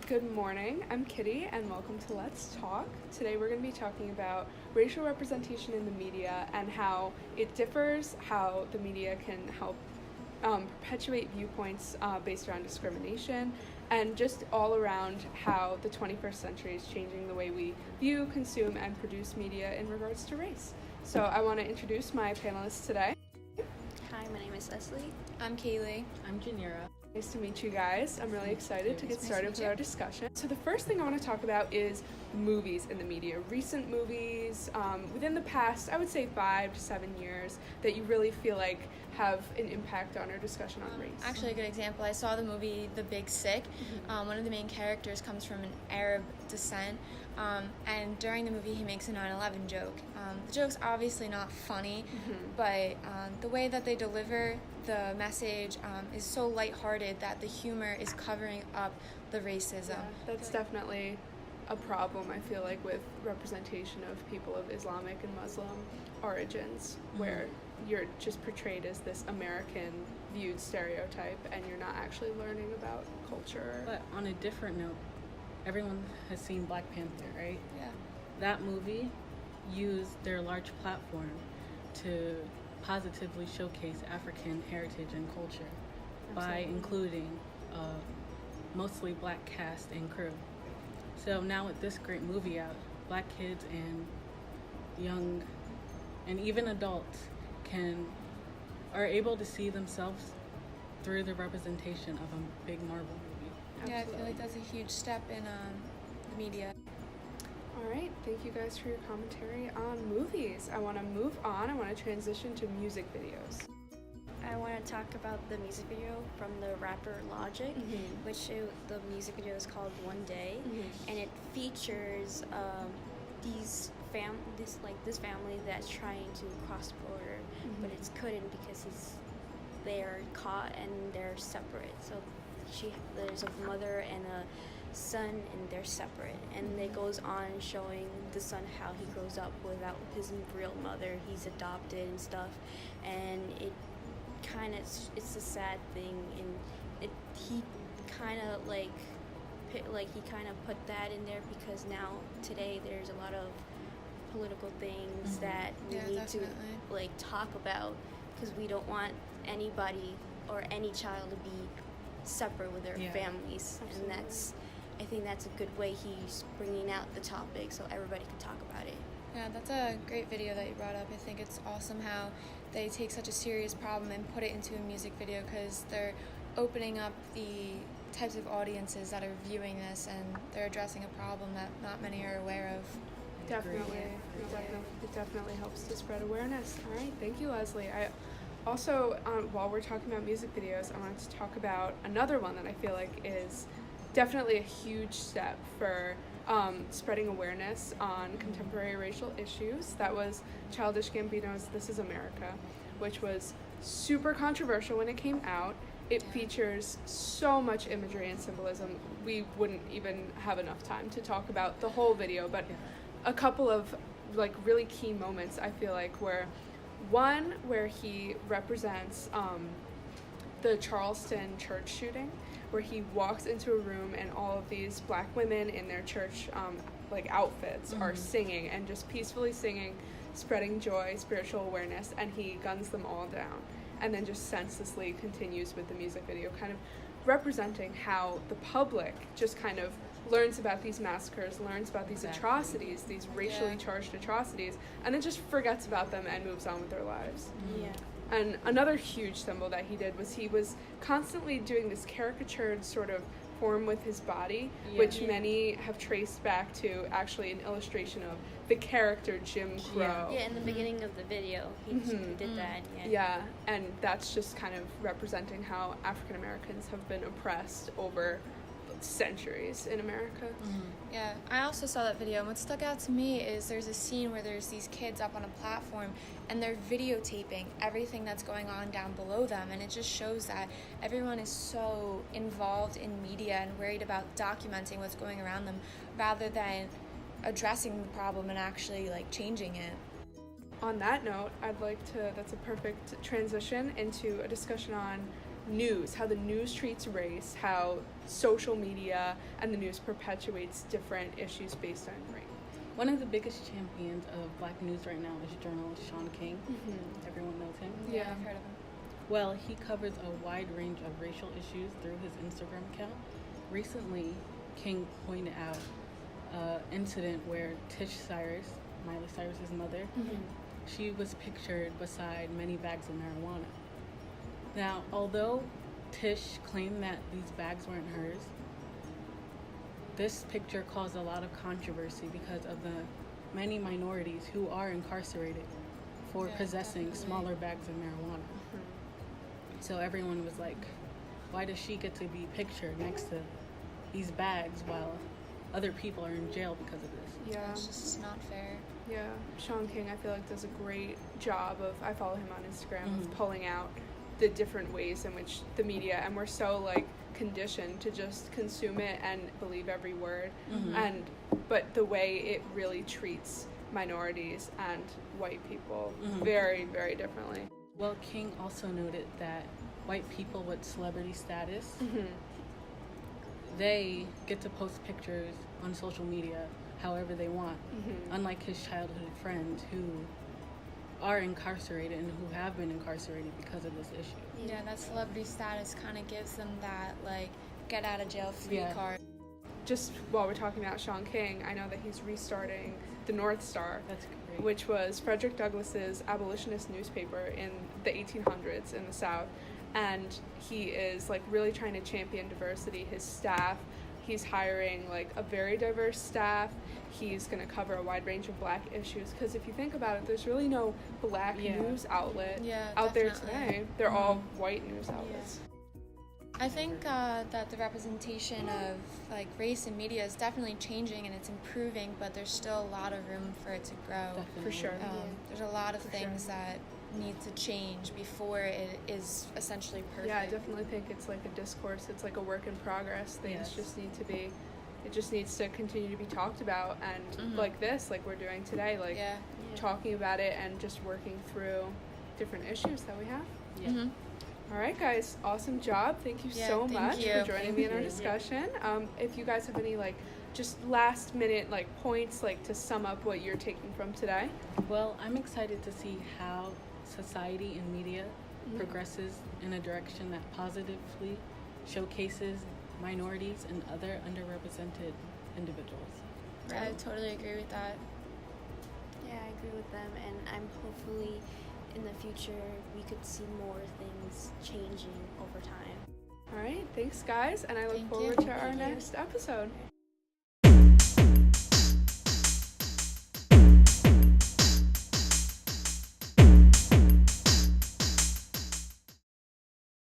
Good morning, I'm Kitty, and welcome to Let's Talk. Today we're going to be talking about racial representation in the media and how it differs, how the media can help perpetuate viewpoints based around discrimination, and just all around how the 21st century is changing the way we view, consume, and produce media in regards to race. So I want to introduce my panelists today. Hi, my name is Leslie. I'm Kaylee. I'm Janira. Nice to meet you guys. I'm really excited to get started with our discussion. So the first thing I want to talk about is movies in the media. Recent movies within the past, I would say 5 to 7 years, that you really feel like have an impact on our discussion on race. Actually, a good example, I saw the movie The Big Sick. One of the main characters comes from an Arab descent, and during the movie he makes a 9/11 joke. The joke's obviously not funny, but the way that they deliver the message is so lighthearted that the humor is covering up the racism. Yeah, that's definitely a problem, I feel like, with representation of people of Islamic and Muslim origins, where you're just portrayed as this American viewed stereotype and you're not actually learning about culture. But on a different note, everyone has seen Black Panther, right? Yeah. That movie used their large platform to positively showcase African heritage and culture by including mostly Black cast and crew. So now with this great movie out, Black kids and young and even adults are able to see themselves through the representation of a big Marvel movie. Yeah, I feel like that's a huge step in the media. All right, thank you guys for your commentary on movies. I want to move on. I want to transition to music videos. I want to talk about the music video from the rapper Logic, the music video is called One Day, and it features this family that's trying to cross the border, but it couldn't because they're caught and they're separate. So there's a mother and a son and they're separate, and it goes on showing the son how he grows up without his real mother. He's adopted and stuff, and it's a sad thing, and he kind of put that in there because now today there's a lot of political things that we need to talk about, because we don't want anybody or any child to be separate with their families. Absolutely. And I think that's a good way he's bringing out the topic so everybody can talk about it. Yeah, that's a great video that you brought up. I think it's awesome how they take such a serious problem and put it into a music video, because they're opening up the types of audiences that are viewing this, and they're addressing a problem that not many are aware of. Definitely. It definitely helps to spread awareness. All right, thank you, Leslie. I also, while we're talking about music videos, I wanted to talk about another one that I feel like is definitely a huge step for spreading awareness on contemporary racial issues. That was Childish Gambino's This Is America, which was super controversial when it came out. It features so much imagery and symbolism. We wouldn't even have enough time to talk about the whole video, but a couple of really key moments, I feel like, where he represents the Charleston church shooting, where he walks into a room and all of these Black women in their church outfits are singing and just peacefully singing, spreading joy, spiritual awareness, and he guns them all down, and then just senselessly continues with the music video, kind of representing how the public just kind of learns about these massacres, learns about these atrocities, these racially charged atrocities, and then just forgets about them and moves on with their lives. And another huge symbol that he did was he was constantly doing this caricatured sort of form with his body, which many have traced back to actually an illustration of the character Jim Crow. Yeah, in the beginning of the video, he did that. Yeah, and that's just kind of representing how African Americans have been oppressed over centuries in America. Yeah, I also saw that video, and what stuck out to me is there's a scene where there's these kids up on a platform and they're videotaping everything that's going on down below them, and it just shows that everyone is so involved in media and worried about documenting what's going around them rather than addressing the problem and actually changing it. On that note, that's a perfect transition into a discussion on news, how the news treats race, how social media and the news perpetuates different issues based on race. One of the biggest champions of Black news right now is journalist Sean King. Everyone knows him. Yeah. I've heard of him. Well, he covers a wide range of racial issues through his Instagram account. Recently, King pointed out an incident where Tish Cyrus, Miley Cyrus's mother, she was pictured beside many bags of marijuana. Now, although Tish claimed that these bags weren't hers, this picture caused a lot of controversy because of the many minorities who are incarcerated for Yeah, possessing definitely. smaller bags of marijuana. So everyone was like, why does she get to be pictured next to these bags while other people are in jail because of this? Yeah. It's just not fair. Yeah, Sean King, I feel like does a great job of, I follow him on Instagram, of pulling out the different ways in which the media, and we're so like conditioned to just consume it and believe every word, but the way it really treats minorities and white people very, very differently. Well, King also noted that white people with celebrity status, they get to post pictures on social media however they want, unlike his childhood friends who are incarcerated and who have been incarcerated because of this issue. Yeah, that celebrity status kind of gives them that, like, get out of jail free Yeah. card. Just while we're talking about Sean King, I know that he's restarting the North Star, That's great. which was Frederick Douglass's abolitionist newspaper in the 1800s in the South, and he is like really trying to champion diversity. His staff, he's hiring like a very diverse staff. He's going to cover a wide range of Black issues, because if you think about it, there's really no Black news outlet out there today. They're all white news outlets. I think that the representation of like race in media is definitely changing and it's improving, but there's still a lot of room for it to grow. Definitely. For sure. There's a lot of things that need to change before it is essentially perfect. Yeah, I definitely think it's like a discourse. It's like a work in progress. Things Yes. just need to be, it just needs to continue to be talked about, and like this, like we're doing today, like Yeah. talking about it and just working through different issues that we have. Yeah. All right, guys, awesome job. Thank you Yeah, so thank much you. for joining me in our discussion. If you guys have any like just last minute like points like to sum up what you're taking from today. Well, I'm excited to see how society and media progresses in a direction that positively showcases minorities and other underrepresented individuals. I totally agree with that. Yeah, I agree with them, and I'm hopefully in the future we could see more things changing over time. All right, thanks guys, and I look Thank forward you. to our Thank you. next episode.